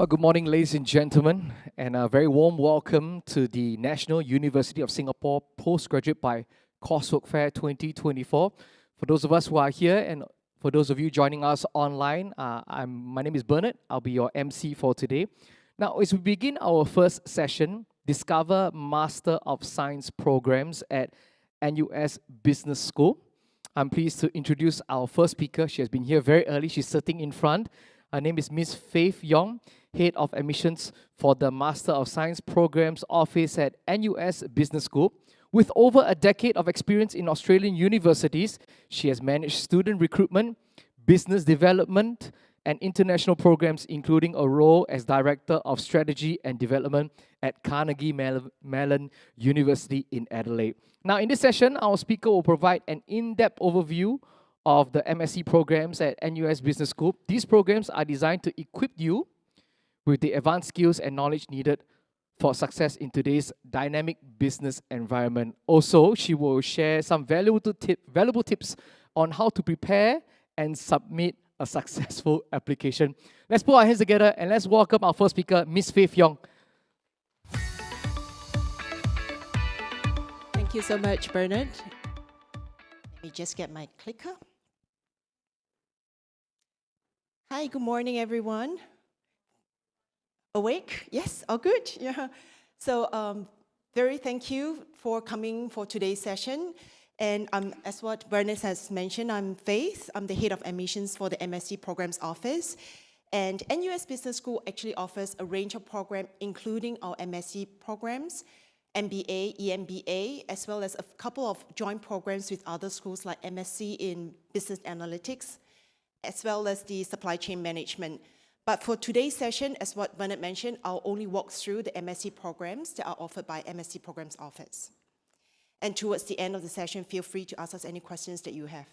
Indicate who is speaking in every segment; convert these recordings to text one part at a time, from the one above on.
Speaker 1: Well, good morning, ladies and gentlemen, and a very warm welcome to the National University of Singapore Postgraduate by Coursework Fair 2024. For those of us who are here and for those of you joining us online, my name is Bernard. I'll be your MC for today. Now, as we begin our first session, Discover Master of Science programs at NUS Business School. I'm pleased to introduce our first speaker. She has been here very early. She's sitting in front. Her name is Ms. Faith Yong, Head of Admissions for the Master of Science Programs Office at NUS Business School. With over a decade of experience in Australian universities, she has managed student recruitment, business development, and international programs, including a role as Director of Strategy and Development at Carnegie Mellon University in Adelaide. Now, in this session, our speaker will provide an in-depth overview of the MSc programs at NUS Business School. These programs are designed to equip you with the advanced skills and knowledge needed for success in today's dynamic business environment. Also, she will share some valuable tips on how to prepare and submit a successful application. Let's put our hands together and let's welcome our first speaker, Ms. Faith Yong.
Speaker 2: Thank you so much, Bernard. Let me just get my clicker. Hi, good morning, everyone. Awake? Yes, all good. Yeah. So, very thank you for coming for today's session. And as what Bernard has mentioned, I'm Faith. I'm the Head of Admissions for the MSc Programs Office. And NUS Business School actually offers a range of programs, including our MSc programs, MBA, EMBA, as well as a couple of joint programs with other schools like MSc in Business Analytics, as well as the Supply Chain Management. But for today's session, as what Bernard mentioned, I'll only walk through the MSc programs that are offered by MSc Programs Office. And towards the end of the session, feel free to ask us any questions that you have.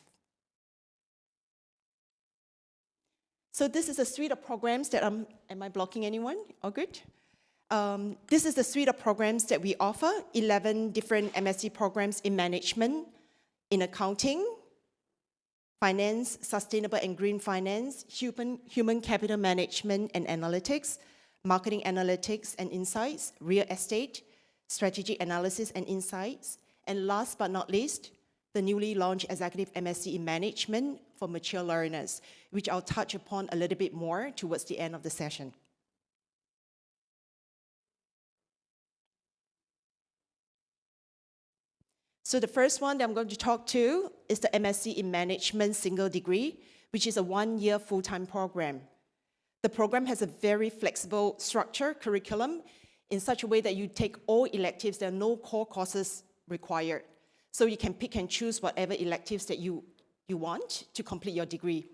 Speaker 2: So this is a suite of programs that am I blocking anyone? All good? This is the suite of programs that we offer, 11 different MSc programs in management, in accounting, finance, sustainable and green finance, human capital management and analytics, marketing analytics and insights, real estate, strategy analysis and insights, and last but not least, the newly launched Executive MSc in Management for mature learners, which I'll touch upon a little bit more towards the end of the session. So the first one that I'm going to talk to is the MSc in Management single degree, which is a one-year full-time program. The program has a very flexible structure, curriculum, in such a way that you take all electives. There are no core courses required. So you can pick and choose whatever electives that you want to complete your degree.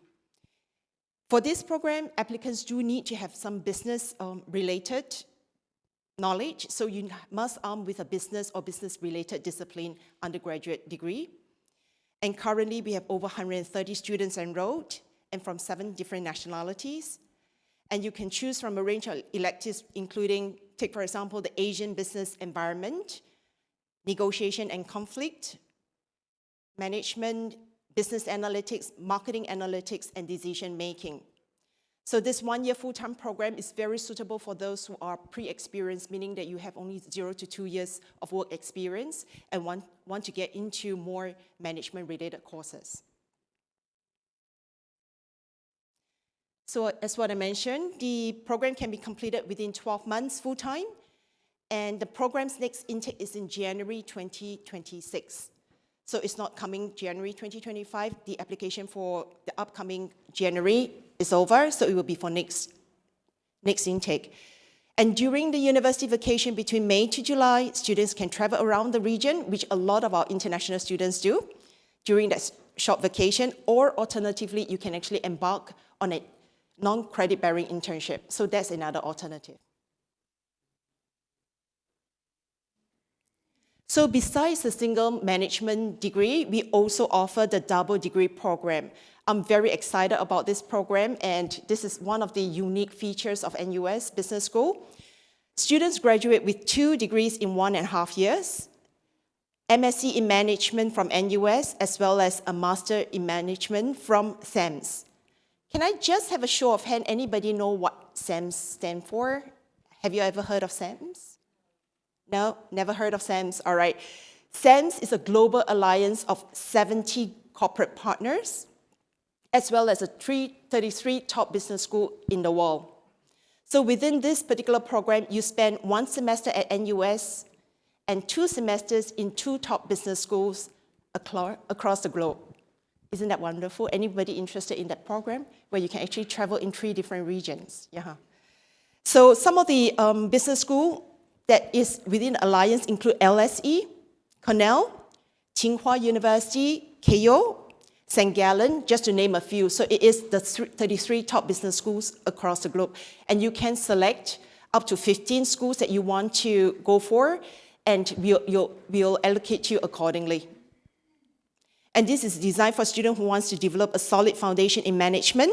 Speaker 2: For this program, applicants do need to have some business-related knowledge, so you must arm with a business or business-related discipline undergraduate degree. And currently, we have over 130 students enrolled and from 7 different nationalities. And you can choose from a range of electives, including, take for example, the Asian business environment, negotiation and conflict, management, business analytics, marketing analytics, and decision making. So this one-year full-time program is very suitable for those who are pre-experienced, meaning that you have only 0 to 2 years of work experience and want to get into more management-related courses. So as what I mentioned, the program can be completed within 12 months full-time, and the program's next intake is in January 2026. So it's not coming January 2025. The application for the upcoming January is over, so it will be for next intake. And during the university vacation between May to July, students can travel around the region, which a lot of our international students do during that short vacation, or alternatively, you can actually embark on a non-credit bearing internship. So that's another alternative. So besides the single management degree, we also offer the double degree program. I'm very excited about this program, and this is one of the unique features of NUS Business School. Students graduate with 2 degrees in 1.5 years, MSc in Management from NUS, as well as a Master in Management from SAMS. Can I just have a show of hand? Anybody know what SAMS stand for? Have you ever heard of SAMS? No, never heard of SAMS. All right. SAMS is a global alliance of 70 corporate partners, as well as 33 top business schools in the world. So within this particular program, you spend 1 semester at NUS and 2 semesters in 2 top business schools across the globe. Isn't that wonderful? Anybody interested in that program where you can actually travel in 3 different regions? Yeah. So some of the business schools that is within the alliance include LSE, Cornell, Tsinghua University, Keio, St. Gallen, just to name a few. So it is the 33 top business schools across the globe. And you can select up to 15 schools that you want to go for, and we'll allocate you accordingly. And this is designed for students who wants to develop a solid foundation in management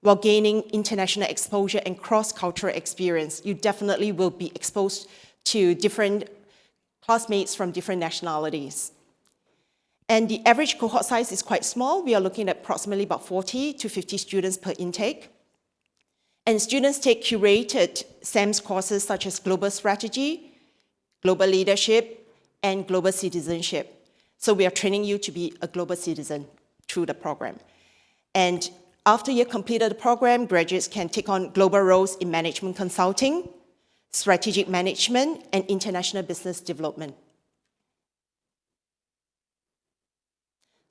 Speaker 2: while gaining international exposure and cross-cultural experience. You definitely will be exposed to different classmates from different nationalities. And the average cohort size is quite small. We are looking at approximately about 40 to 50 students per intake. And students take curated SAMS courses such as global strategy, global leadership, and global citizenship. So we are training you to be a global citizen through the program. And after you've completed the program, graduates can take on global roles in management consulting, strategic management, and international business development.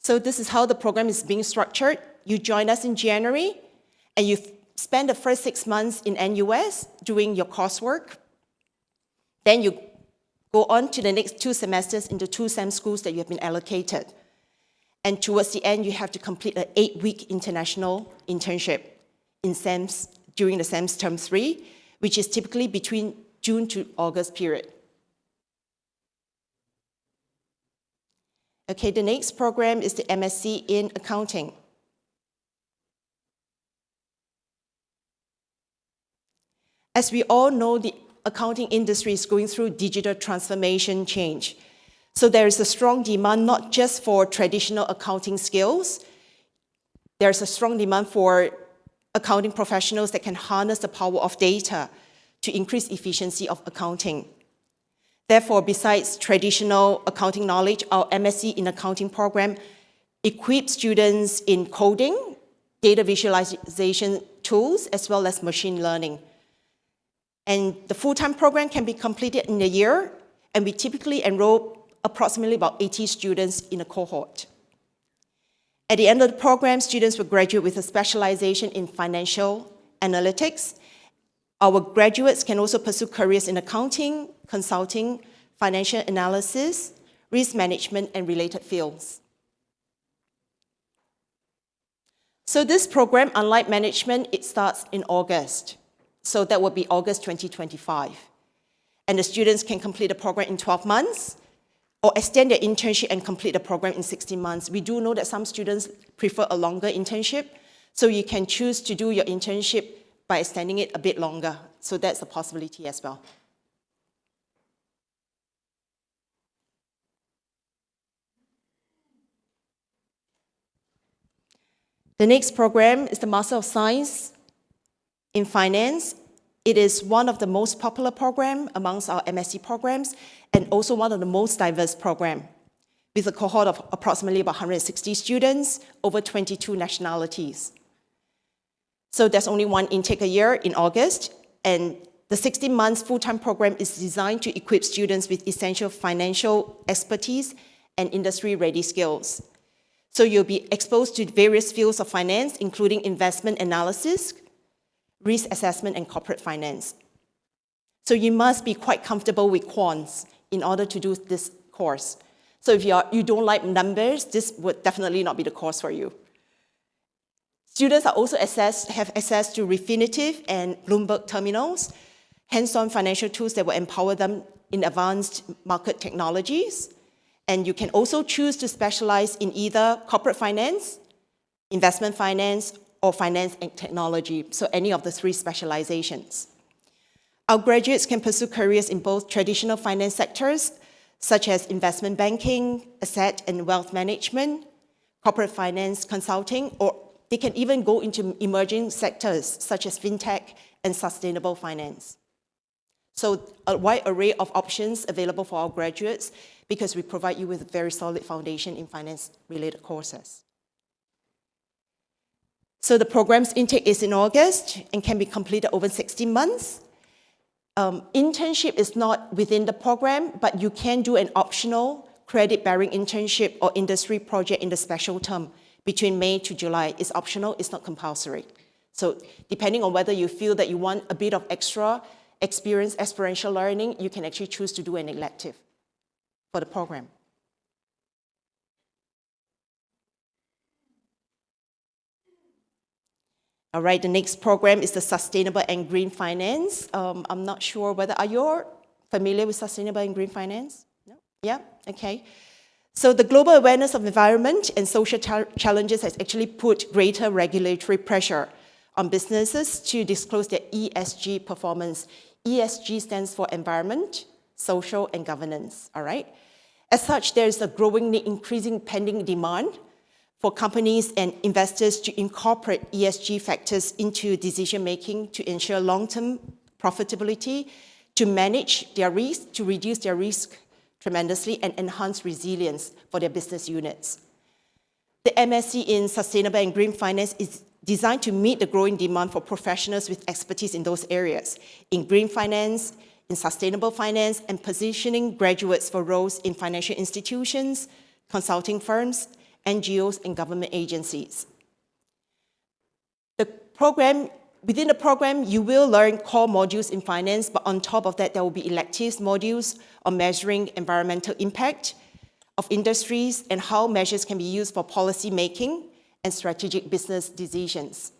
Speaker 2: So this is how the program is being structured. You join us in January, and you spend the first 6 months in NUS doing your coursework. Then you go on to the next 2 semesters in the 2 SAM schools that you have been allocated. And towards the end, you have to complete an 8-week international internship in SAMS during the SAMS term 3, which is typically between June to August period. Okay, the next program is the MSc in Accounting. As we all know, the accounting industry is going through digital transformation change. So there is a strong demand not just for traditional accounting skills, there's a strong demand for accounting professionals that can harness the power of data to increase efficiency of accounting. Therefore, besides traditional accounting knowledge, our MSc in Accounting program equips students in coding, data visualization tools, as well as machine learning. And the full-time program can be completed in a year, and we typically enroll approximately about 80 students in a cohort. At the end of the program, students will graduate with a specialization in financial analytics. Our graduates can also pursue careers in accounting, consulting, financial analysis, risk management, and related fields. So this program, unlike management, it starts in August. So that will be August 2025. And the students can complete the program in 12 months or extend their internship and complete the program in 16 months. We do know that some students prefer a longer internship, so you can choose to do your internship by extending it a bit longer. So that's a possibility as well. The next program is the Master of Science in Finance. It is one of the most popular programs amongst our MSc programs and also one of the most diverse programs, with a cohort of approximately about 160 students, over 22 nationalities. So there's only one intake a year in August, and the 16 months full-time program is designed to equip students with essential financial expertise and industry-ready skills. So you'll be exposed to various fields of finance, including investment analysis, risk assessment, and corporate finance. So you must be quite comfortable with quants in order to do this course. So if you don't like numbers, this would definitely not be the course for you. Students are also have access to Refinitiv and Bloomberg terminals, hands-on financial tools that will empower them in advanced market technologies. And you can also choose to specialize in either corporate finance, investment finance, or finance and technology, so any of the 3 specializations. Our graduates can pursue careers in both traditional finance sectors, such as investment banking, asset and wealth management, corporate finance consulting, or They can even go into emerging sectors such as fintech and sustainable finance. So a wide array of options available for our graduates because we provide you with a very solid foundation in finance-related courses. So the program's intake is in August and can be completed over 16 months. Internship is not within the program, but you can do an optional credit-bearing internship or industry project in the special term between May to July. It's optional, it's not compulsory. So depending on whether you feel that you want a bit of extra experience, experiential learning, you can actually choose to do an elective for the program. All right, the next program is the Sustainable and Green Finance. I'm not sure whether, are you familiar with Sustainable and Green Finance? No? Yeah, okay. So the global awareness of environment and social challenges has actually put greater regulatory pressure on businesses to disclose their ESG performance. ESG stands for environment, social, and governance, all right? As such, there is a growing, increasing pending demand for companies and investors to incorporate ESG factors into decision-making to ensure long-term profitability, to manage their risk, to reduce their risk tremendously, and enhance resilience for their business units. The MSc in Sustainable and Green Finance is designed to meet the growing demand for professionals with expertise in those areas, in green finance, in sustainable finance, and positioning graduates for roles in financial institutions, consulting firms, NGOs, and government agencies. Within the program, you will learn core modules in finance, but on top of that, there will be electives modules on measuring environmental impact of industries and how measures can be used for policy making and strategic business decisions.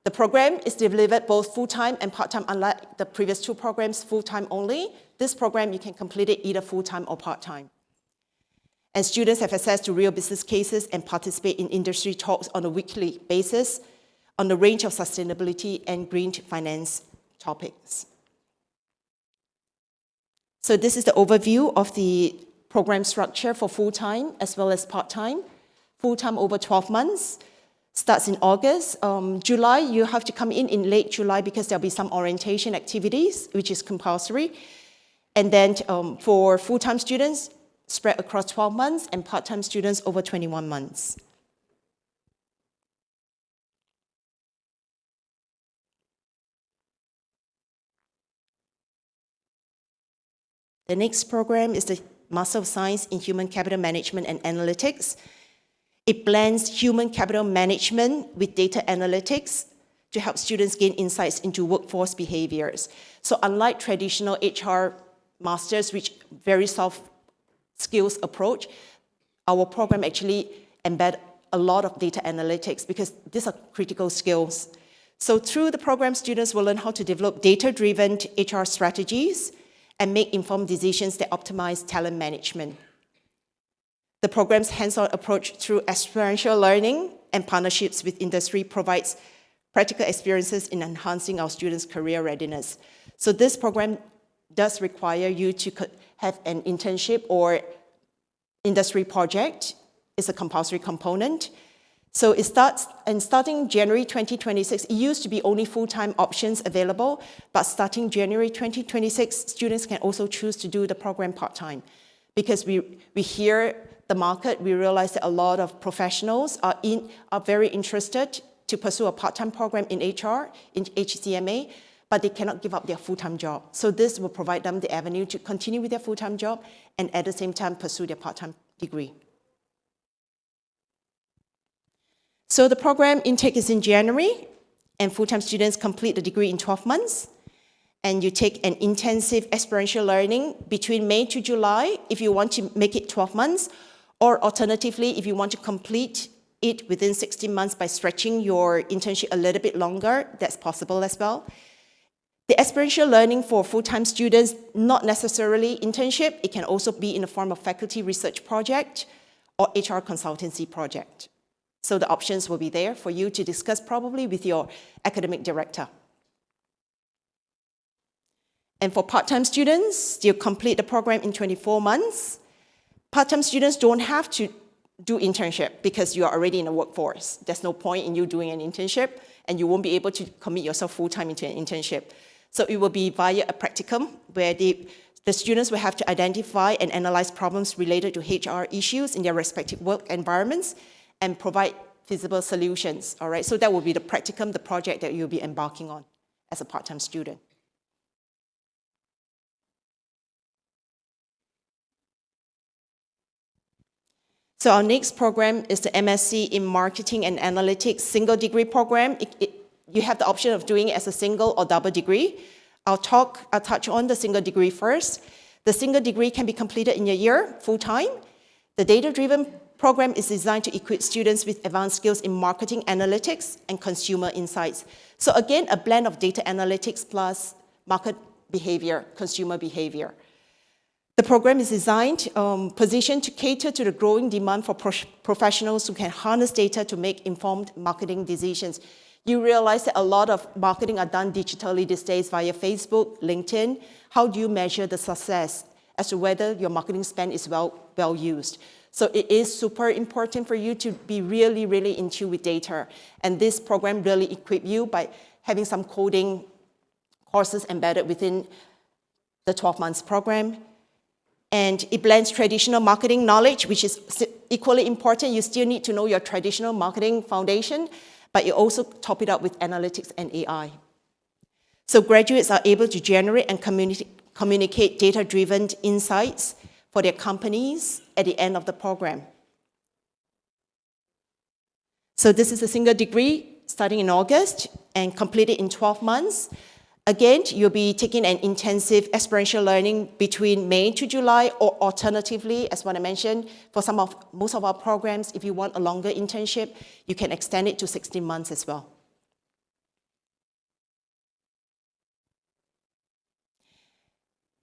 Speaker 2: The program is delivered both full-time and part-time, unlike the previous two programs, full-time only. This program, you can complete it either full-time or part-time. And students have access to real business cases and participate in industry talks on a weekly basis on the range of sustainability and green finance topics. So this is the overview of the program structure for full-time as well as part-time. Full-time over 12 months, starts in August. July, you have to come in late July because there'll be some orientation activities, which is compulsory. And then for full-time students, spread across 12 months, and part-time students over 21 months. The next program is the Master of Science in Human Capital Management and Analytics. It blends human capital management with data analytics to help students gain insights into workforce behaviors. So unlike traditional HR masters, which very soft skills approach, our program actually embed a lot of data analytics because these are critical skills. So through the program, students will learn how to develop data-driven HR strategies and make informed decisions that optimize talent management. The program's hands-on approach through experiential learning and partnerships with industry provides practical experiences in enhancing our students' career readiness. So this program does require you to have an internship or industry project. It's a compulsory component. So it starts, and starting January 2026, it used to be only full-time options available, but starting January 2026, students can also choose to do the program part-time. Because we hear the market, we realize that a lot of professionals are very interested to pursue a part-time program in HR, in HCMA, but they cannot give up their full-time job. So this will provide them the avenue to continue with their full-time job and at the same time pursue their part-time degree. So the program intake is in January, and full-time students complete the degree in 12 months. And you take an intensive experiential learning between May to July if you want to make it 12 months, or alternatively, if you want to complete it within 16 months by stretching your internship a little bit longer, that's possible as well. The experiential learning for full-time students, not necessarily internship, it can also be in the form of faculty research project or HR consultancy project. So the options will be there for you to discuss probably with your academic director. And for part-time students, you complete the program in 24 months. Part-time students don't have to do internship because you are already in the workforce. There's no point in you doing an internship, and you won't be able to commit yourself full-time into an internship. So it will be via a practicum where the students will have to identify and analyze problems related to HR issues in their respective work environments and provide feasible solutions, all right? So that will be the practicum, the project that you'll be embarking on as a part-time student. So our next program is the MSc in Marketing and Analytics single degree program. You have the option of doing it as a single or double degree. I'll touch on the single degree first. The single degree can be completed in a year, full-time. The data-driven program is designed to equip students with advanced skills in marketing analytics and consumer insights. So again, a blend of data analytics plus market behavior, consumer behavior. The program is designed, positioned to cater to the growing demand for professionals who can harness data to make informed marketing decisions. You realize that a lot of marketing are done digitally these days via Facebook, LinkedIn. How do you measure the success as to whether your marketing spend is well used? So it is super important for you to be really, really in tune with data. And this program really equips you by having some coding courses embedded within the 12 months program. And it blends traditional marketing knowledge, which is equally important. You still need to know your traditional marketing foundation, but you also top it up with analytics and AI. So graduates are able to generate and communicate data-driven insights for their companies at the end of the program. So this is a single degree starting in August and completed in 12 months. Again, you'll be taking an intensive experiential learning between May to July, or alternatively, as what I mentioned, for most of our programs, if you want a longer internship, you can extend it to 16 months as well.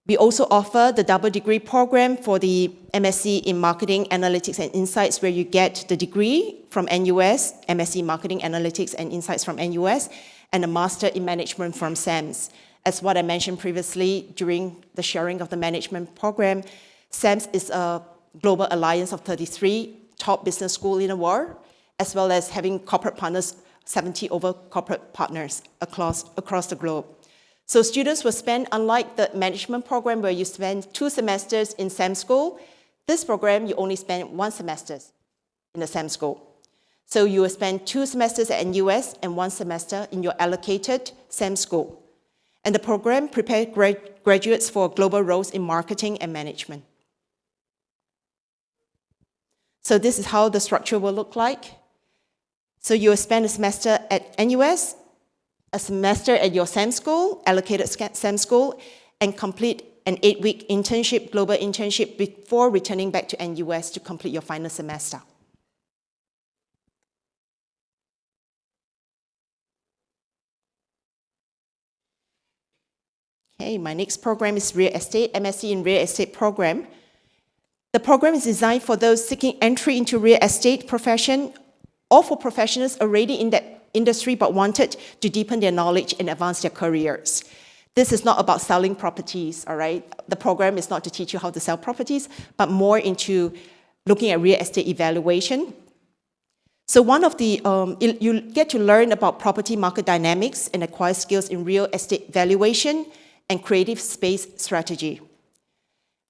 Speaker 2: We also offer the double degree program for the MSc in Marketing, Analytics and Insights, where you get the degree from NUS, MSc Marketing, Analytics and Insights from NUS, and a Master in Management from SAMS. As what I mentioned previously during the sharing of the management program, SAMS is a global alliance of 33 top business schools in the world, as well as having corporate partners, 70 over corporate partners across the globe. So students will spend, unlike the management program where you spend 2 semesters in SAMS school, this program you only spend 1 semester in the SAMS school. So you will spend 2 semesters at NUS and 1 semester in your allocated SAMS school. And the program prepares graduates for global roles in marketing and management. So this is how the structure will look like. So you will spend a semester at NUS, a semester at your SAMS school, allocated SAMS school, and complete an 8-week internship, global internship, before returning back to NUS to complete your final semester. Okay, my next program is Real Estate, MSc in Real Estate program. The program is designed for those seeking entry into real estate profession or for professionals already in that industry but wanted to deepen their knowledge and advance their careers. This is not about selling properties, all right? The program is not to teach you how to sell properties, but more into looking at real estate evaluation. So one of the, you get to learn about property market dynamics and acquire skills in real estate valuation and creative space strategy.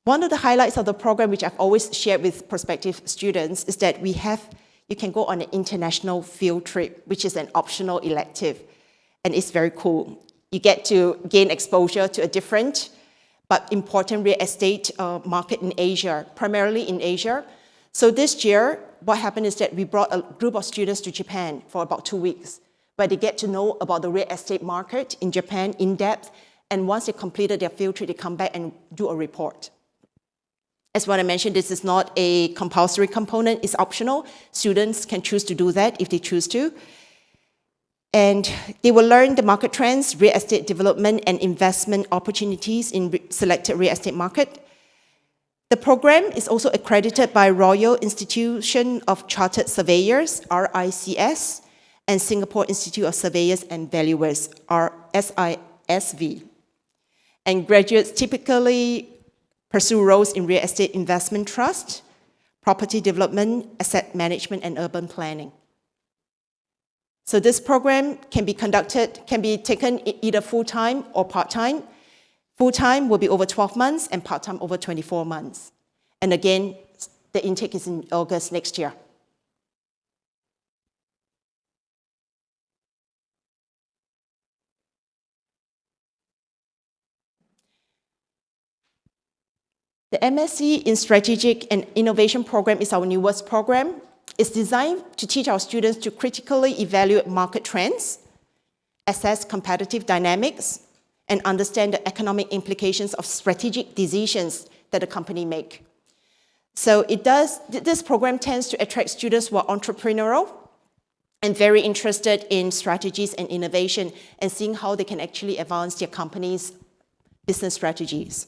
Speaker 2: One of the highlights of the program, which I've always shared with prospective students, is that you can go on an international field trip, which is an optional elective, and it's very cool. You get to gain exposure to a different but important real estate market in Asia, primarily in Asia. So this year, what happened is that we brought a group of students to Japan for about 2 weeks, where they get to know about the real estate market in Japan in depth, and once they completed their field trip, they come back and do a report. As what I mentioned, this is not a compulsory component, it's optional. Students can choose to do that if they choose to. And they will learn the market trends, real estate development and investment opportunities in selected real estate market. The program is also accredited by Royal Institution of Chartered Surveyors, RICS, and Singapore Institute of Surveyors and Valuers, SISV. And graduates typically pursue roles in real estate investment trust, property development, asset management and urban planning. So this program can be taken either full-time or part-time. Full-time will be over 12 months and part-time over 24 months. And again, the intake is in August next year. The MSc in Strategic and Innovation program is our newest program. It's designed to teach our students to critically evaluate market trends, assess competitive dynamics, and understand the economic implications of strategic decisions that a company make. So this program tends to attract students who are entrepreneurial and very interested in strategies and innovation and seeing how they can actually advance their company's business strategies.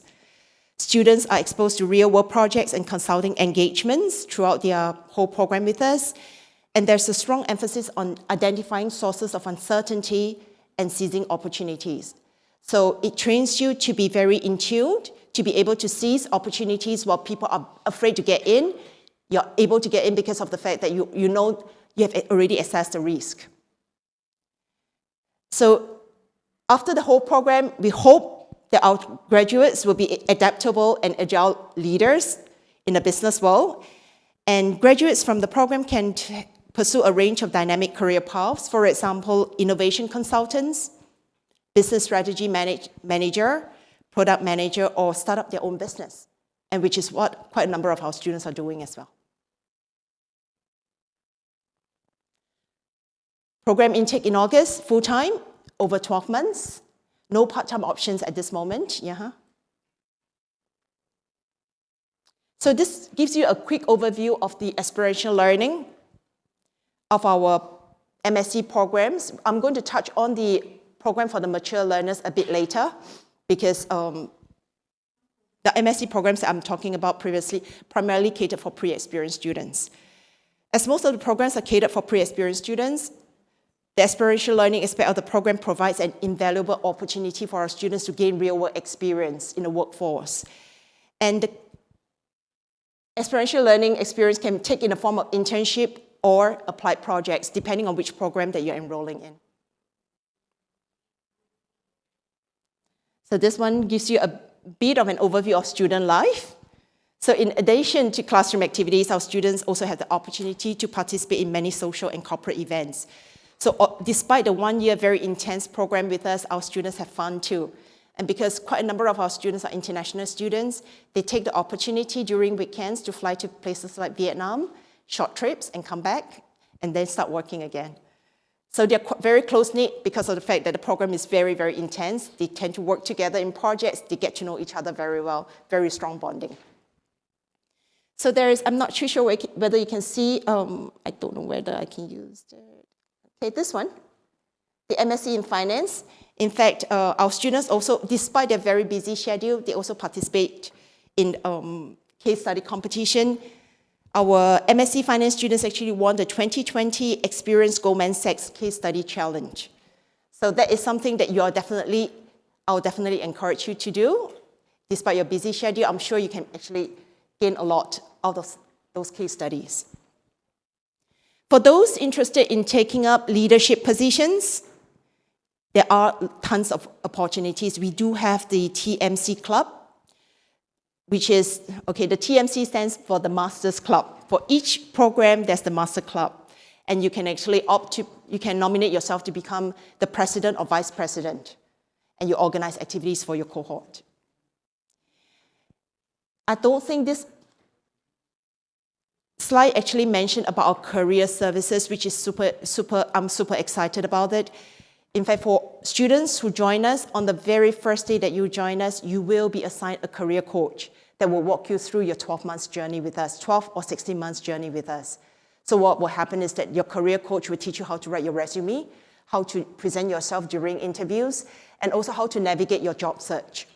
Speaker 2: Students are exposed to real-world projects and consulting engagements throughout their whole program with us, and there's a strong emphasis on identifying sources of uncertainty and seizing opportunities. So it trains you to be very in tune, to be able to seize opportunities while people are afraid to get in. You're able to get in because of the fact that you know you have already assessed the risk. So after the whole program, we hope that our graduates will be adaptable and agile leaders in the business world. And graduates from the program can pursue a range of dynamic career paths. For example, innovation consultants, business strategy manager, product manager, or start up their own business, and which is what quite a number of our students are doing as well. Program intake in August, full-time, over 12 months. No part-time options at this moment. So this gives you a quick overview of the experiential learning of our MSc programs. I'm going to touch on the program for the mature learners a bit later because the MSc programs that I'm talking about previously primarily cater for pre-experienced students. As most of the programs are catered for pre-experienced students, the experiential learning aspect of the program provides an invaluable opportunity for our students to gain real-world experience in the workforce. And the experiential learning experience can take in the form of internship or applied projects, depending on which program that you're enrolling in. So this one gives you a bit of an overview of student life. So in addition to classroom activities, our students also have the opportunity to participate in many social and corporate events. So despite the 1 year very intense program with us, our students have fun too. And because quite a number of our students are international students, they take the opportunity during weekends to fly to places like Vietnam, short trips, and come back, and then start working again. So they're very close-knit because of the fact that the program is very, very intense. They tend to work together in projects. They get to know each other very well, very strong bonding. So I'm not too sure whether you can see, I don't know whether I can use that. Okay, this one, the MSc in Finance. In fact, our students also, despite their very busy schedule, they also participate in case study competition. Our MSc Finance students actually won the 2020 Experience Goldman Sachs Case Study Challenge. So that is something that I'll definitely encourage you to do. Despite your busy schedule, I'm sure you can actually gain a lot out of those case studies. For those interested in taking up leadership positions, there are tons of opportunities. We do have the TMC Club, which is, okay, the TMC stands for the Masters Club. For each program, there's the Master Club. And you can actually you can nominate yourself to become the president or vice president. And you organize activities for your cohort. I don't think this slide actually mentioned about our career services, which is I'm super excited about it. In fact, for students who join us, on the very first day that you join us, you will be assigned a career coach that will walk you through your 12 months journey with us, 12 or 16 months journey with us. So what will happen is that your career coach will teach you how to write your resume, how to present yourself during interviews, and also how to navigate your job search.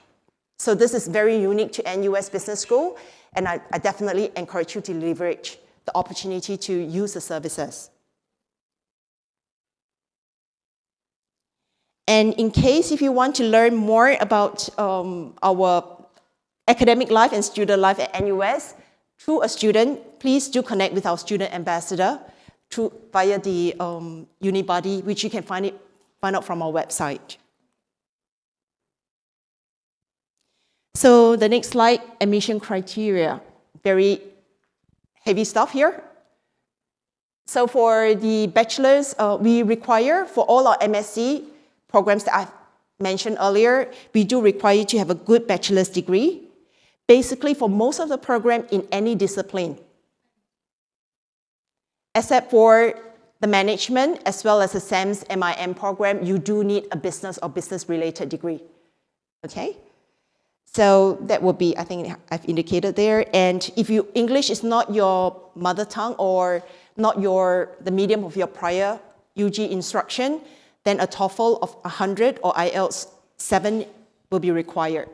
Speaker 2: So this is very unique to NUS Business School, and I definitely encourage you to leverage the opportunity to use the services. And in case if you want to learn more about our academic life and student life at NUS through a student, please do connect with our student ambassador via the Unibody, which you can find out from our website. So the next slide, admission criteria. Very heavy stuff here. So for the bachelor's, we require for all our MSc programs that I've mentioned earlier, we do require you to have a good bachelor's degree, basically for most of the program in any discipline, except for the management as well as the SAMS MIM program, you do need a business or business-related degree, okay? So that will be, I think I've indicated there. And if English is not your mother tongue or not the medium of your prior UG instruction, then a TOEFL of 100 or IELTS 7 will be required.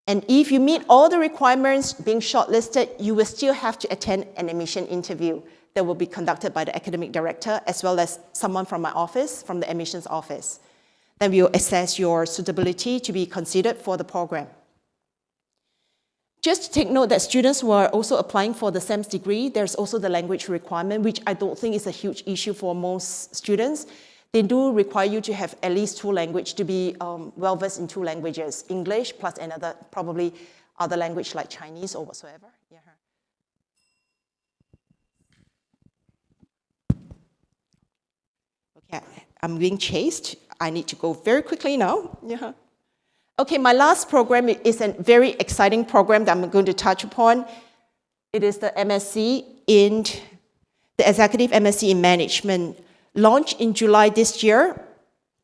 Speaker 2: And if you meet all the requirements being shortlisted, you will still have to attend an admission interview that will be conducted by the academic director as well as someone from my office, from the admissions office. Then we will assess your suitability to be considered for the program. Just to take note that students who are also applying for the SAMS degree, there's also the language requirement, which I don't think is a huge issue for most students. They do require you to have at least 2 languages, to be well-versed in 2 languages, English plus another, probably other language like Chinese or whatsoever. Yeah. Okay, I'm being chased. I need to go very quickly now. Yeah. Okay, my last program is a very exciting program that I'm going to touch upon. It is the Executive MSc in Management, launched in July this year.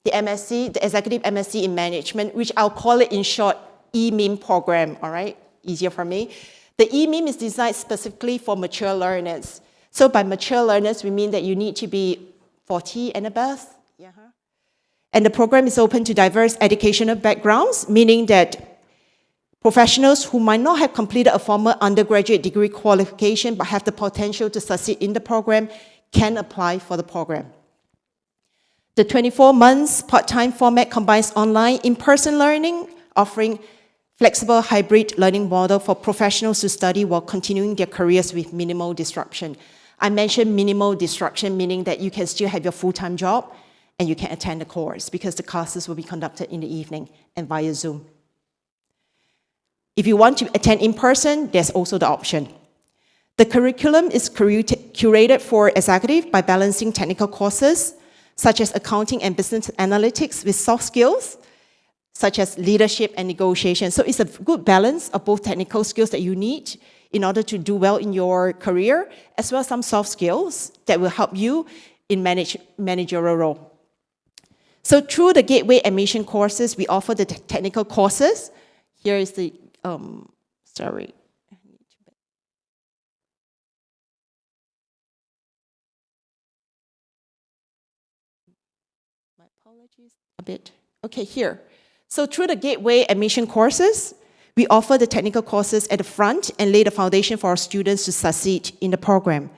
Speaker 2: The Executive MSc in Management, which I'll call it in short, EMIM program, all right? Easier for me. The EMIM is designed specifically for mature learners. So by mature learners, we mean that you need to be 40 and above. Yeah. And the program is open to diverse educational backgrounds, meaning that professionals who might not have completed a formal undergraduate degree qualification but have the potential to succeed in the program can apply for the program. The 24 months part-time format combines online, in-person learning, offering flexible hybrid learning model for professionals to study while continuing their careers with minimal disruption. I mentioned minimal disruption, meaning that you can still have your full-time job and you can attend the course because the classes will be conducted in the evening and via Zoom. If you want to attend in person, there's also the option. The curriculum is curated for executive by balancing technical courses such as accounting and business analytics with soft skills such as leadership and negotiation. So it's a good balance of both technical skills that you need in order to do well in your career, as well as some soft skills that will help you in managerial role. So through the Gateway admission courses, we offer the technical courses. Here is the, sorry. My apologies a bit. Okay, here. So through the Gateway admission courses, we offer the technical courses at the front and lay the foundation for our students to succeed in the program.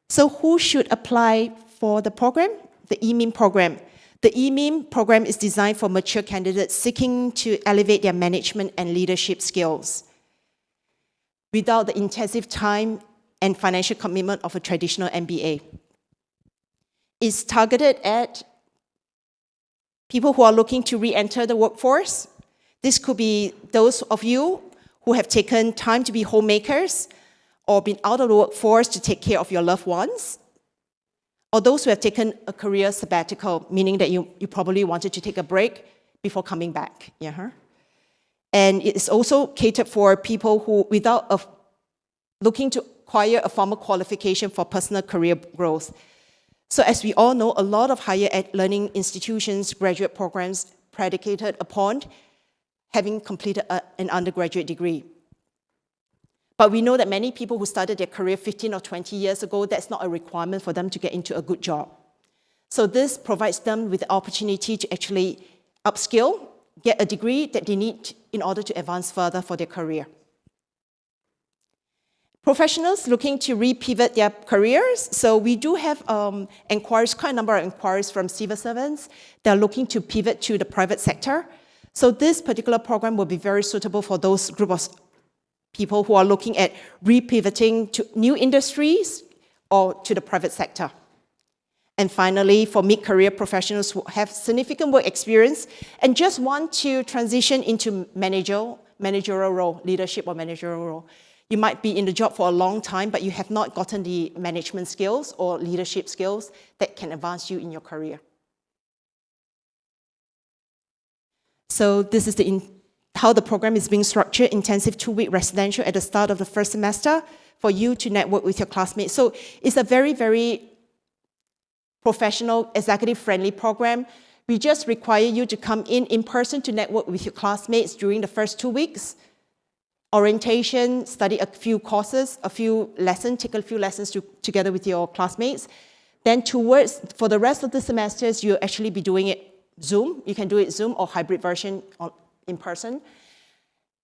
Speaker 2: So who should apply for the program? The EMIM program. The EMIM program is designed for mature candidates seeking to elevate their management and leadership skills without the intensive time and financial commitment of a traditional MBA. It's targeted at people who are looking to re-enter the workforce. This could be those of you who have taken time to be homemakers or been out of the workforce to take care of your loved ones, or those who have taken a career sabbatical, meaning that you probably wanted to take a break before coming back. Yeah. And it's also catered for people who, looking to acquire a formal qualification for personal career growth. So as we all know, a lot of higher ed learning institutions, graduate programs predicated upon having completed an undergraduate degree. But we know that many people who started their career 15 or 20 years ago, that's not a requirement for them to get into a good job. So this provides them with the opportunity to actually upskill, get a degree that they need in order to advance further for their career. Professionals looking to re-pivot their careers. So we do have inquiries, quite a number of inquiries from civil servants that are looking to pivot to the private sector. So this particular program will be very suitable for those group of people who are looking at repivoting to new industries or to the private sector. And finally, for mid-career professionals who have significant work experience and just want to transition into managerial role, leadership or managerial role. You might be in the job for a long time, but you have not gotten the management skills or leadership skills that can advance you in your career. So this is how the program is being structured: intensive 2-week residential at the start of the first semester for you to network with your classmates. So it's a very, very professional, executive-friendly program. We just require you to come in person to network with your classmates during the first 2 weeks. Orientation, study a few courses, a few lessons, take a few lessons together with your classmates. Then for the rest of the semesters, you'll actually be doing it Zoom. You can do it Zoom or hybrid version in person.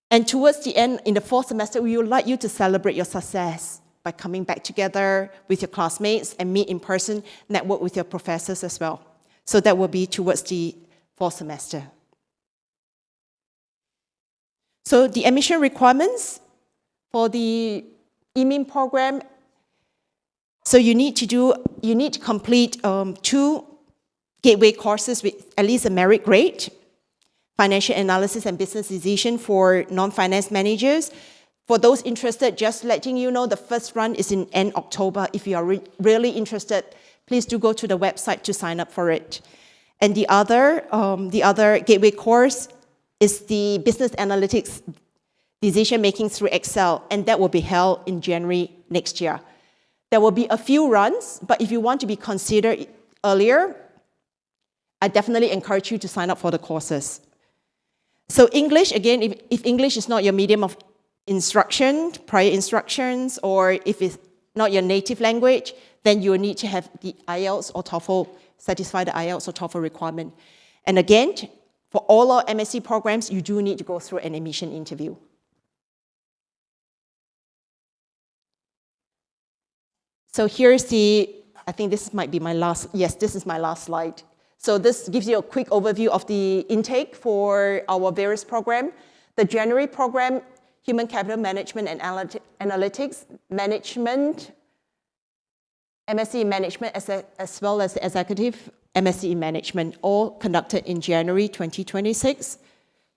Speaker 2: And towards the end, in the 4th semester, we would like you to celebrate your success by coming back together with your classmates and meet in person, network with your professors as well. So that will be towards the 4th semester. So the admission requirements for the EMIN program, so you need to complete 2 gateway courses with at least a merit grade: financial analysis and business decision for non-finance managers. For those interested, just letting you know, the first run is in end October. If you are really interested, please do go to the website to sign up for it. And the other gateway course is the business analytics decision making through Excel, and that will be held in January next year. There will be a few runs, but if you want to be considered earlier, I definitely encourage you to sign up for the courses. So English, again, if English is not your medium of instruction, prior instructions, or if it's not your native language, then you will need to have the IELTS or TOEFL, satisfy the IELTS or TOEFL requirement. And again, for all our MSc programs, you do need to go through an admission interview. So here's I think this might be my last, yes, this is my last slide. So this gives you a quick overview of the intake for our various programs. The January program, Human Capital Management and Analytics, Management, MSc in Management, as well as the Executive MSc in Management, all conducted in January 2026.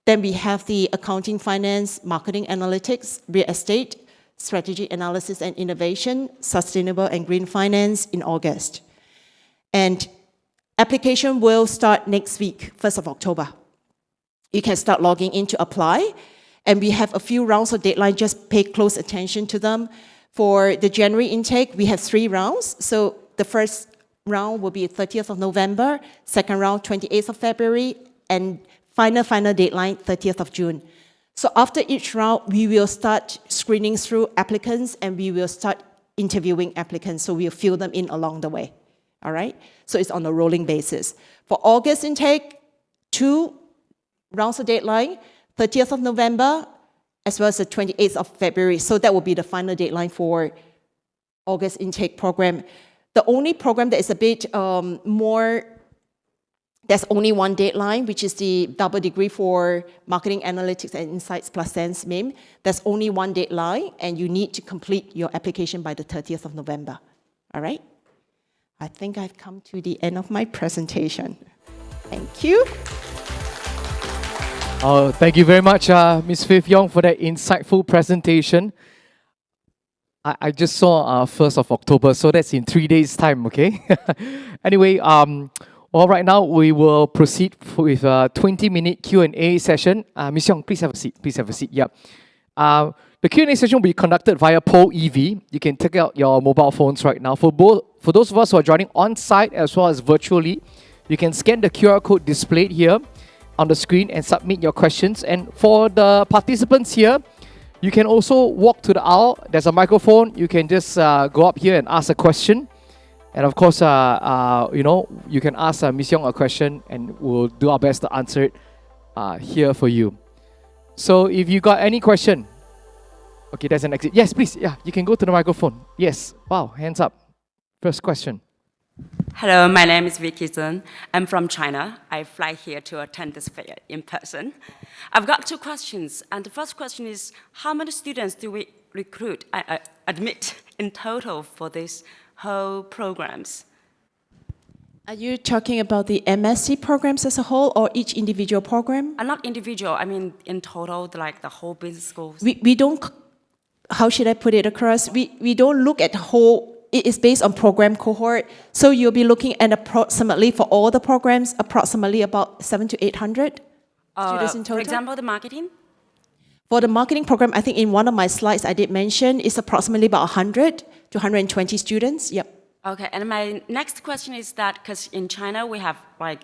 Speaker 2: Then we have the Accounting, Finance, Marketing Analytics, Real Estate, Strategy Analysis and Innovation, Sustainable and Green Finance in August. And application will start next week, 1st of October. You can start logging in to apply. And we have a few rounds of deadline, just pay close attention to them. For the January intake, we have 3 rounds. So the first round will be 30th of November, second round 28th of February, and final deadline 30th of June. So after each round, we will start screening through applicants and we will start interviewing applicants. So we'll fill them in along the way. All right? So it's on a rolling basis. For August intake, 2 rounds of deadline, 30th of November, as well as the 28th of February. So that will be the final deadline for August intake program. The only program that is a bit there's only one deadline, which is the double degree for Marketing Analytics and Insights plus Sense MIM. There's only one deadline, and you need to complete your application by the 30th of November. All right? I think I've come to the end of my presentation. Thank you.
Speaker 1: Oh, thank you very much, Ms. Faith Yong, for that insightful presentation. I just saw 1st of October, so that's in 3 days' time, okay? Anyway, well, right now we will proceed with a 20-minute Q&A session. Ms. Yong, please have a seat. Please have a seat. Yeah. The Q&A session will be conducted via Poll EV. You can take out your mobile phones right now. For those of us who are joining on-site as well as virtually, you can scan the QR code displayed here on the screen and submit your questions. And for the participants here, you can also walk to the aisle. There's a microphone. You can just go up here and ask a question. And of course, you can ask Ms. Yong a question and we'll do our best to answer it here for you. So if you got any question, okay, there's an exit. Yes, please. Yeah, you can go to the microphone. Yes. Wow, hands up. First question.
Speaker 3: Hello, my name is Vicky Zhen. I'm from China. I fly here to attend this fair in person. I've got two questions, and the first question is, how many students do we admit in total for these whole programs?
Speaker 2: Are you talking about the MSc programs as a whole or each individual program?
Speaker 3: Not individual, I mean in total, like the whole business schools.
Speaker 2: We don't, how should I put it across? We don't look at whole, it is based on program cohort. So you'll be looking at approximately, for all the programs, approximately about 700 to 800 students in total.
Speaker 3: For example, the marketing?
Speaker 2: For the marketing program, I think in one of my slides I did mention, it's approximately about 100 to 120 students, yep.
Speaker 3: Okay, and my next question is that, because in China we have like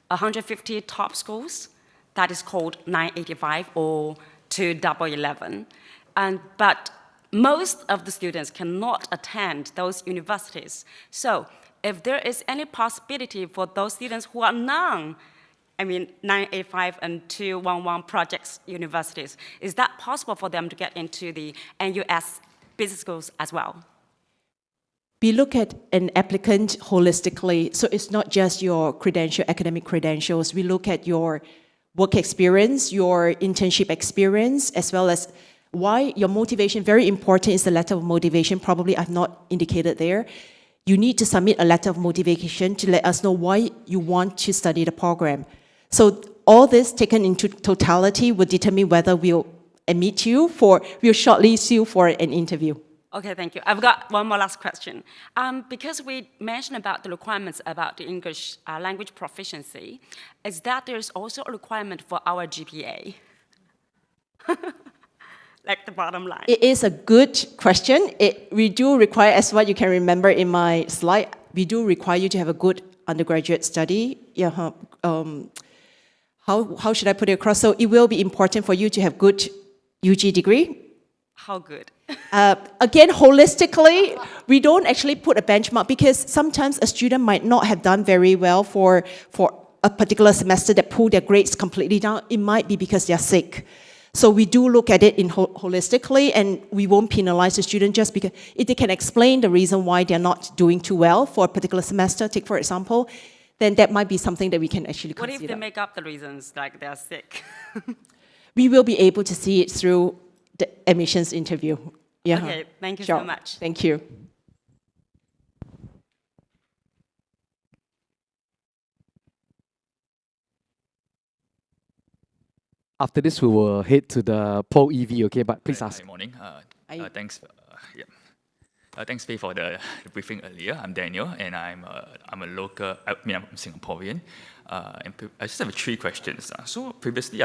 Speaker 3: 150 top schools, that is called 985 or 1111. But most of the students cannot attend those universities. So if there is any possibility for those students who are 985 and 211 projects universities, is that possible for them to get into the NUS Business Schools as well?
Speaker 2: We look at an applicant holistically, so it's not just your academic credentials. We look at your work experience, your internship experience, as well as why your motivation. Very important is the letter of motivation. Probably I've not indicated there. You need to submit a letter of motivation to let us know why you want to study the program. So all this taken into totality will determine whether we'll shortlist you for an interview.
Speaker 3: Okay, thank you. I've got one more last question. Because we mentioned about the requirements about the English language proficiency, is that there's also a requirement for our GPA? Like the bottom line.
Speaker 2: It is a good question. We do require, as what you can remember in my slide, we do require you to have a good undergraduate study. Yeah, how should I put it across? So it will be important for you to have good UG degree.
Speaker 3: How good?
Speaker 2: Again, holistically, we don't actually put a benchmark because sometimes a student might not have done very well for a particular semester that pull their grades completely down. It might be because they're sick. So we do look at it in holistically, and we won't penalize the student just because if they can explain the reason why they're not doing too well for a particular semester, take for example, then that might be something that we can actually consider.
Speaker 3: What if they make up the reasons, like they're sick?
Speaker 2: We will be able to see it through the admissions interview. Yeah.
Speaker 3: Okay, thank you so much.
Speaker 2: Thank you.
Speaker 1: After this, we will head to the Pole EV, okay? But please ask.
Speaker 4: Good morning. Thanks. Thanks, Faye, for the briefing earlier. I'm Daniel, and I'm a local. I'm Singaporean. And I just have 3 questions. So previously,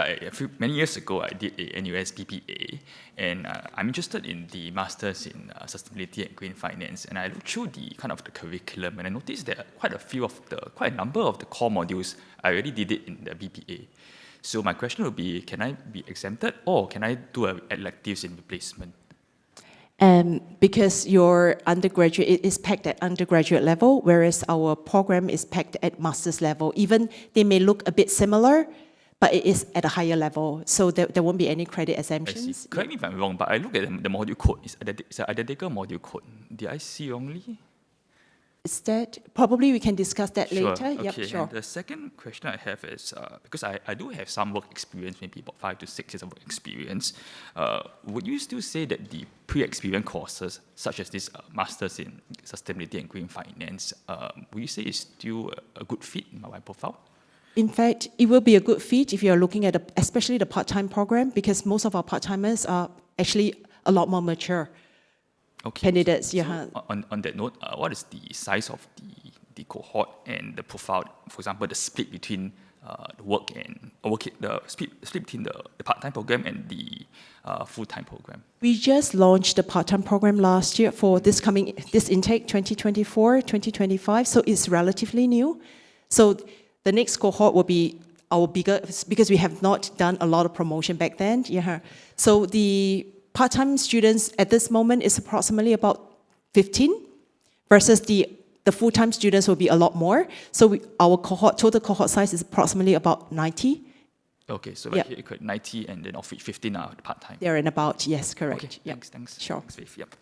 Speaker 4: many years ago, I did a NUS BPA, and I'm interested in the Masters in Sustainability and Green Finance. And I looked through the curriculum, and I noticed that quite a number of the core modules, I already did it in the BPA. So my question would be, can I be exempted, or can I do electives in replacement?
Speaker 2: Because your undergraduate is packed at undergraduate level, whereas our program is packed at master's level. Even they may look a bit similar, but it is at a higher level, so there won't be any credit exemptions.
Speaker 4: Correct me if I'm wrong, but I look at the module code. It's an identical module code. Did I see wrongly?
Speaker 2: Is that, probably we can discuss that later.
Speaker 4: Okay.
Speaker 2: Yep, sure.
Speaker 4: And the second question I have is, because I do have some work experience, maybe about 5 to 6 years of work experience, would you still say that the pre-experience courses, such as this Masters in Sustainability and Green Finance, would you say is still a good fit in my profile?
Speaker 2: In fact, it will be a good fit if you're looking at, especially the part-time program, because most of our part-timers are actually a lot more mature.
Speaker 4: Okay.
Speaker 2: Candidates,
Speaker 4: So on that note, what is the size of the cohort and the profile? For example, the split between the split between the part-time program and the full-time program.
Speaker 2: We just launched the part-time program last year for this intake 2024, 2025. So it's relatively new. So the next cohort will be our bigger, because we have not done a lot of promotion back then. Yeah. So the part-time students at this moment is approximately about 15, versus the full-time students will be a lot more. So our total cohort size is approximately about 90.
Speaker 4: Okay, so right here, 90, and then of which 15 are part-time.
Speaker 2: There and about, yes, correct.
Speaker 4: Okay,
Speaker 2: yep.
Speaker 4: thanks.
Speaker 2: Sure.
Speaker 4: Thanks, Faith. Yep.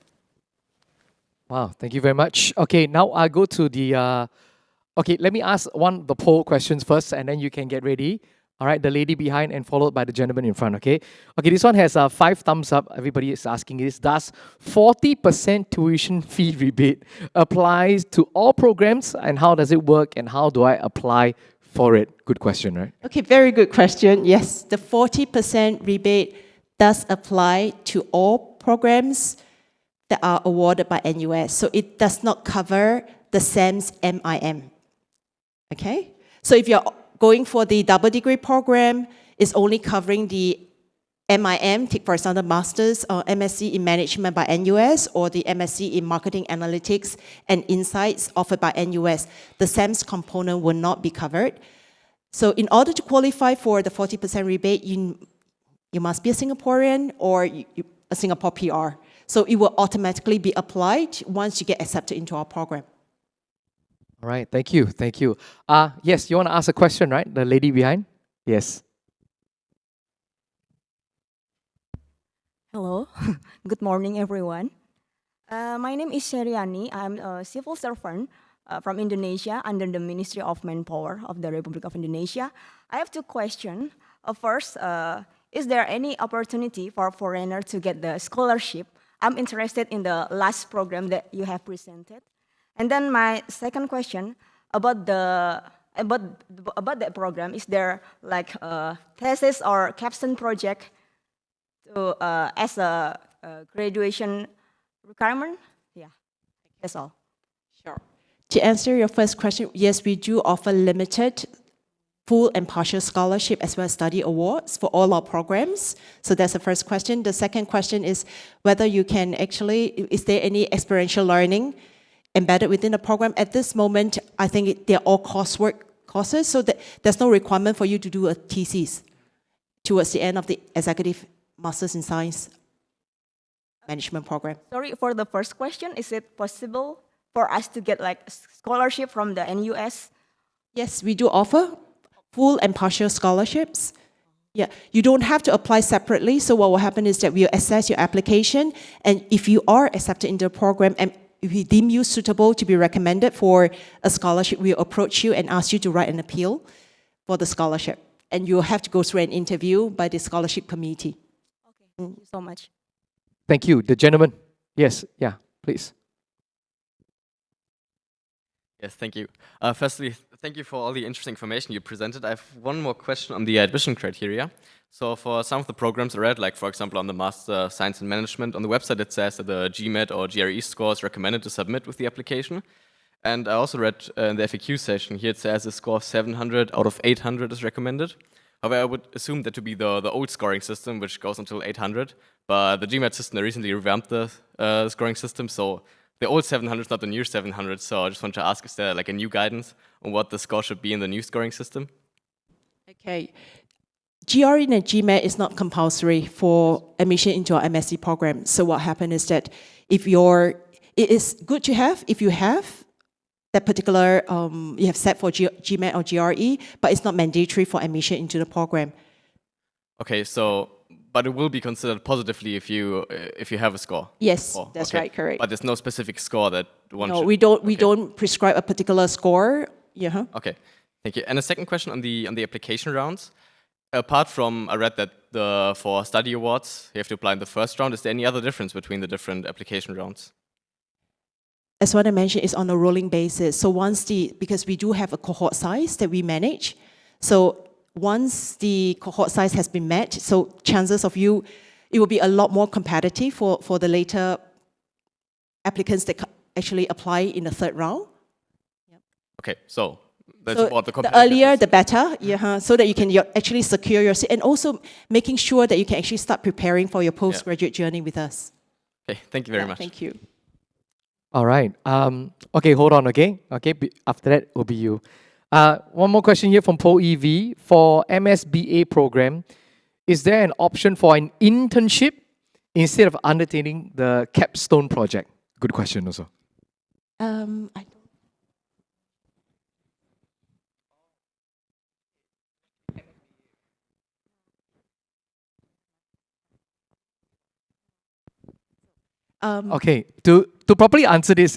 Speaker 1: Wow, thank you very much. Okay, now I'll go to the. Okay, let me ask the poll questions first, and then you can get ready. All right, the lady behind and followed by the gentleman in front. Okay. Okay, this one has 5 thumbs up. Everybody is asking this. Does 40% tuition fee rebate applies to all programs, and how does it work, and how do I apply for it? Good question, right?
Speaker 2: Okay, very good question. Yes, the 40% rebate does apply to all programs that are awarded by NUS. So it does not cover the SAM's MIM. Okay? So if you're going for the double degree program, it's only covering the MIM, take for example, Masters or MSc in Management by NUS, or the MSc in Marketing Analytics and Insights offered by NUS. The SAM's component will not be covered. So in order to qualify for the 40% rebate, you must be a Singaporean or a Singapore PR. So it will automatically be applied once you get accepted into our program.
Speaker 1: All right, thank you, thank you. Yes, you want to ask a question, right? The lady behind? Yes.
Speaker 5: Hello, good morning, everyone. My name is Sheryani. I'm a civil servant from Indonesia under the Ministry of Manpower of the Republic of Indonesia. I have 2 questions. First, is there any opportunity for foreigner to get the scholarship? I'm interested in the last program that you have presented. And then my second question about the program, is there like a thesis or capstone project to, as a graduation requirement? Yeah, that's all.
Speaker 2: Sure. To answer your first question, yes, we do offer limited full and partial scholarship as well as study awards for all our programs. So that's the first question. The second question is whether you can actually, is there any experiential learning embedded within the program? At this moment, I think they're all courses, so that there's no requirement for you to do a thesis towards the end of the Executive Masters in Science Management program.
Speaker 5: Sorry, for the first question, is it possible for us to get like scholarship from the NUS?
Speaker 2: Yes, we do offer full and partial scholarships. Yeah, you don't have to apply separately. So what will happen is that we'll assess your application, and if you are accepted into the program and if we deem you suitable to be recommended for a scholarship, we'll approach you and ask you to write an appeal for the scholarship. And you'll have to go through an interview by the scholarship committee.
Speaker 5: Okay, thank you so much.
Speaker 1: Thank you. The gentleman. Yes, yeah, please.
Speaker 6: Yes, thank you. Firstly, thank you for all the interesting information you presented. I have one more question on the admission criteria. So for some of the programs I read, like for example on the Master Science and Management, on the website it says that the GMAT or GRE score is recommended to submit with the application. And I also read in the FAQ session here it says a score of 700 out of 800 is recommended. However, I would assume that to be the old scoring system, which goes until 800. But the GMAT system, they recently revamped the scoring system, so the old 700 is not the new 700. So I just want to ask, is there like a new guidance on what the score should be in the new scoring system?
Speaker 2: Okay. GRE and GMAT is not compulsory for admission into our MSc program. So what happened is that it is good to have if you have that particular, you have set for GMAT or GRE, but it's not mandatory for admission into the program.
Speaker 6: Okay, so, but it will be considered positively if you have a score?
Speaker 2: Yes, that's right, correct.
Speaker 6: But there's no specific score that one
Speaker 2: No,
Speaker 6: should...
Speaker 2: we don't prescribe a particular score. Yeah.
Speaker 6: Okay, thank you. And a second question on the application rounds. Apart from, I read that for study awards, you have to apply in the first round. Is there any other difference between the different application rounds?
Speaker 2: As what I mentioned, it's on a rolling basis. So because we do have a cohort size that we manage, so once the cohort size has been met, so chances of it will be a lot more competitive for the later applicants that actually apply in the third round. Yep.
Speaker 6: Okay, so that's
Speaker 2: so
Speaker 6: what the
Speaker 2: the earlier, the better, so that you can actually secure your seat, and also making sure that you can actually start preparing for your postgraduate journey with us.
Speaker 6: Okay, thank you very much.
Speaker 2: Thank you.
Speaker 1: All right. Okay, hold on, okay? Okay, after that will be you. One more question here from Paul EV. For MSBA program, is there an option for an internship instead of undertaking the capstone project? Good question also. Okay, to properly answer this,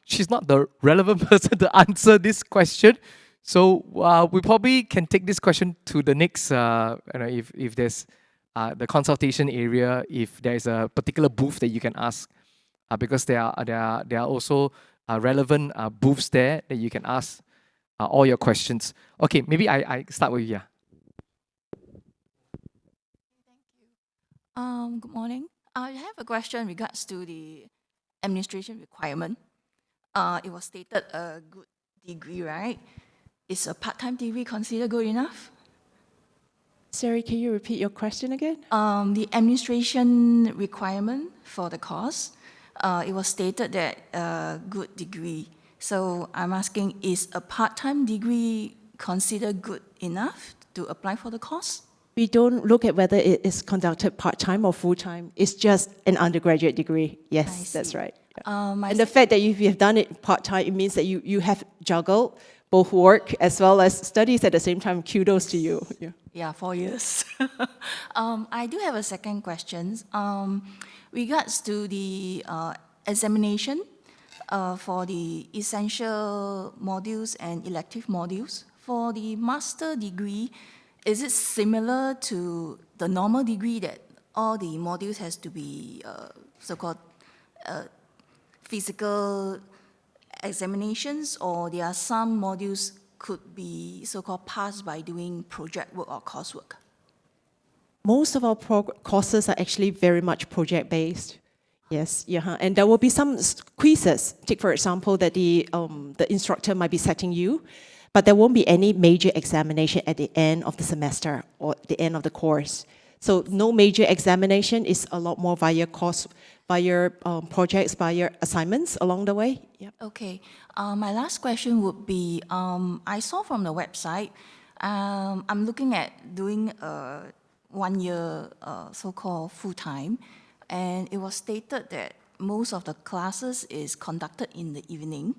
Speaker 1: she's not the relevant person to answer this question. So we probably can take this question to the next, if there's the consultation area, if there's a particular booth that you can ask, because there are also relevant booths there that you can ask all your questions. Okay, maybe I start with you. Yeah.
Speaker 7: Good morning. I have a question regards to the administration requirement. It was stated a good degree, right? Is a part-time degree considered good enough?
Speaker 2: Sorry, can you repeat your question again?
Speaker 7: The administration requirement for the course, it was stated that a good degree. So I'm asking, is a part-time degree considered good enough to apply for the course?
Speaker 2: We don't look at whether it is conducted part-time or full-time. It's just an undergraduate degree. Yes, that's right. Yeah. And the fact that if you have done it part-time, it means that you have juggled both work as well as studies at the same time. Kudos to you.
Speaker 7: Yeah, 4 years. I do have a second question. Regards to the examination for the essential modules and elective modules, for the master degree, is it similar to the normal degree that all the modules has to be so-called physical examinations, or there are some modules could be so-called passed by doing project work or coursework?
Speaker 2: Most of our courses are actually very much project-based. Yes, yeah, and there will be some quizzes. Take, for example, that the instructor might be setting you, but there won't be any major examination at the end of the semester or the end of the course. So no major examination, is a lot more via course, via projects, via assignments along the way. Yep.
Speaker 7: Okay. My last question would be, I saw from the website, I'm looking at doing a 1 year so-called full-time, and it was stated that most of the classes is conducted in the evening.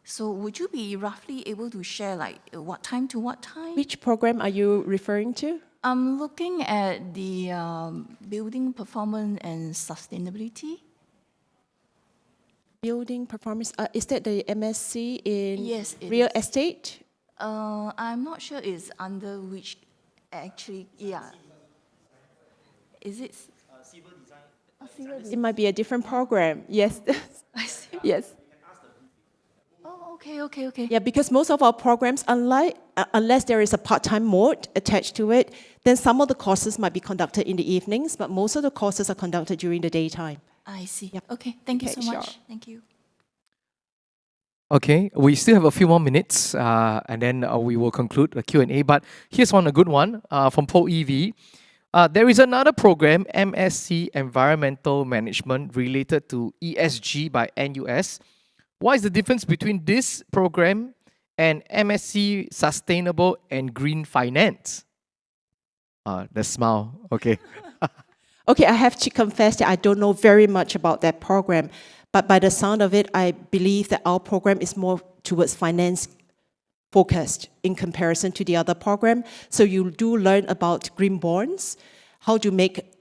Speaker 7: So would you be roughly able to share like what time to what time?
Speaker 2: Which program are you referring to?
Speaker 7: I'm looking at the building performance and sustainability.
Speaker 2: Building performance, is that the MSc in
Speaker 7: Yes,
Speaker 2: real estate?
Speaker 7: I'm not sure it's under which actually, yeah. Is it? Civil design.
Speaker 2: It might be a different program, yes.
Speaker 7: I see.
Speaker 2: Yes.
Speaker 7: Oh, okay.
Speaker 2: Yeah, because most of our programs, unless there is a part-time mode attached to it, then some of the courses might be conducted in the evenings, but most of the courses are conducted during the daytime.
Speaker 7: I see.
Speaker 2: Yep.
Speaker 7: Okay, thank you
Speaker 2: Okay,
Speaker 7: so much.
Speaker 2: sure.
Speaker 7: Thank you.
Speaker 1: Okay, we still have a few more minutes, and then we will conclude the Q&A. But here's a good one from Paul EV. There is another program, MSc Environmental Management, related to ESG by NUS. What is the difference between this program and MSc Sustainable and Green Finance? The smile, okay.
Speaker 2: Okay, I have to confess that I don't know very much about that program, but by the sound of it, I believe that our program is more towards finance focused in comparison to the other program. So you do learn about green bonds, how to make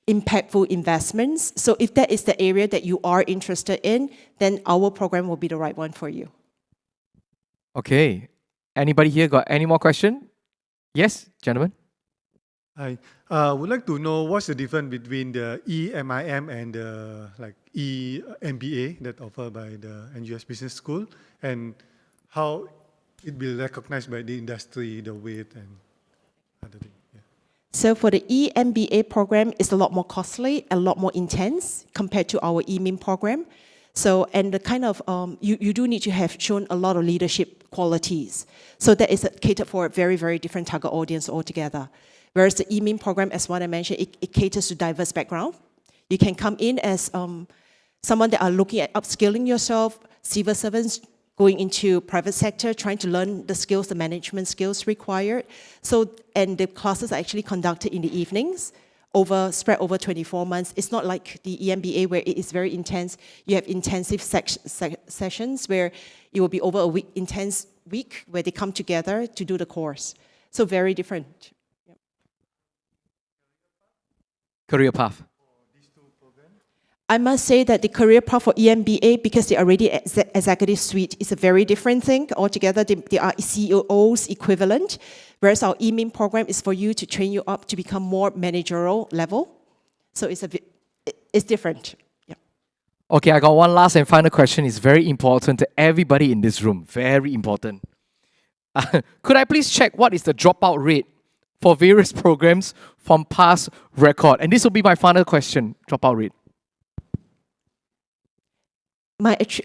Speaker 2: impactful investments. So if that is the area that you are interested in, then our program will be the right one for you.
Speaker 1: Okay. Anybody here got any more question? Yes, gentlemen.
Speaker 8: I would like to know what's the difference between the EMIM and the EMBA that offered by the NUS Business School, and how it will be recognized by the industry, the weight and other things. Yeah.
Speaker 2: So for the EMBA program, it's a lot more costly, a lot more intense compared to our EMIM program. So, and the kind of, you do need to have shown a lot of leadership qualities. So that is catered for a very, very different target audience altogether. Whereas the EMIM program, as what I mentioned, it caters to diverse background. You can come in as someone that are looking at upskilling yourself, civil servants going into private sector, trying to learn the skills, the management skills required. So, and the classes are actually conducted in the evenings, spread over 24 months. It's not like the EMBA where it is very intense. You have intensive sessions where it will be over a week, intense week where they come together to do the course. So very different.
Speaker 1: Career path.
Speaker 2: I must say that the career path for EMBA, because they're already executive suite, is a very different thing. Altogether, they are CEOs equivalent, whereas our EMIN program is for you to train you up to become more managerial level. So it's different. Yeah.
Speaker 1: Okay, I got one last and final question. It's very important to everybody in this room. Very important. Could I please check what is the dropout rate for various programs from past record? And this will be my final question, dropout rate.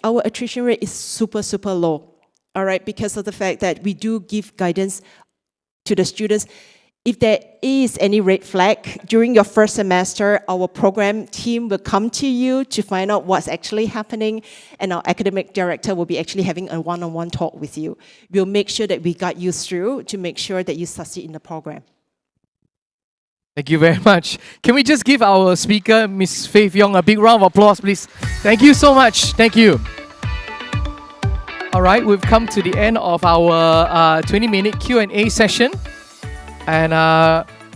Speaker 2: Our attrition rate is super, super low, all right, because of the fact that we do give guidance to the students. If there is any red flag during your first semester, our program team will come to you to find out what's actually happening, and our academic director will be actually having a one-on-one talk with you. We'll make sure that we guide you through to make sure that you succeed in the program.
Speaker 1: Thank you very much. Can we just give our speaker, Ms. Faith Yong, a big round of applause, please? Thank you so much. Thank you. All right, we've come to the end of our 20-minute Q&A session. And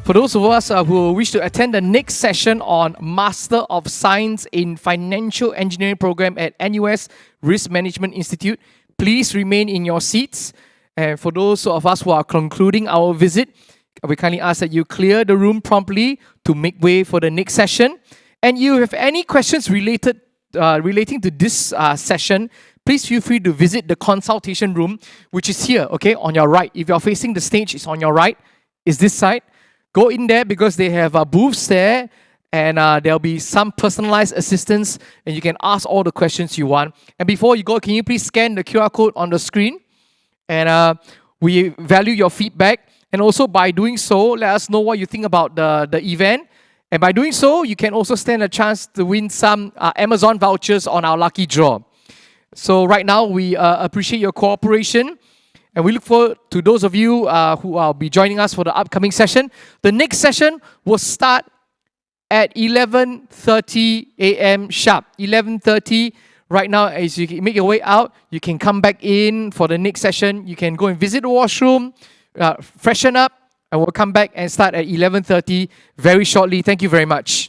Speaker 1: for those of us who wish to attend the next session on Master of Science in Financial Engineering program at NUS Risk Management Institute, please remain in your seats. And for those of us who are concluding our visit, we kindly ask that you clear the room promptly to make way for the next session. And you have any questions relating to this session, please feel free to visit the consultation room, which is here, okay, on your right. If you're facing the stage, it's on your right. Is this side. Go in there because they have booths there, and there'll be some personalized assistance, and you can ask all the questions you want. And before you go, can you please scan the QR code on the screen? And we value your feedback. And also by doing so, let us know what you think about the event. And by doing so, you can also stand a chance to win some Amazon vouchers on our lucky draw. So right now, we appreciate your cooperation. And we look forward to those of you who will be joining us for the upcoming session. The next session will start at 11:30 a.m. sharp. 11:30. Right now, as you make your way out, you can come back in for the next session. You can go and visit the washroom, freshen up, and we'll come back and start at 11:30 very shortly. Thank you very much.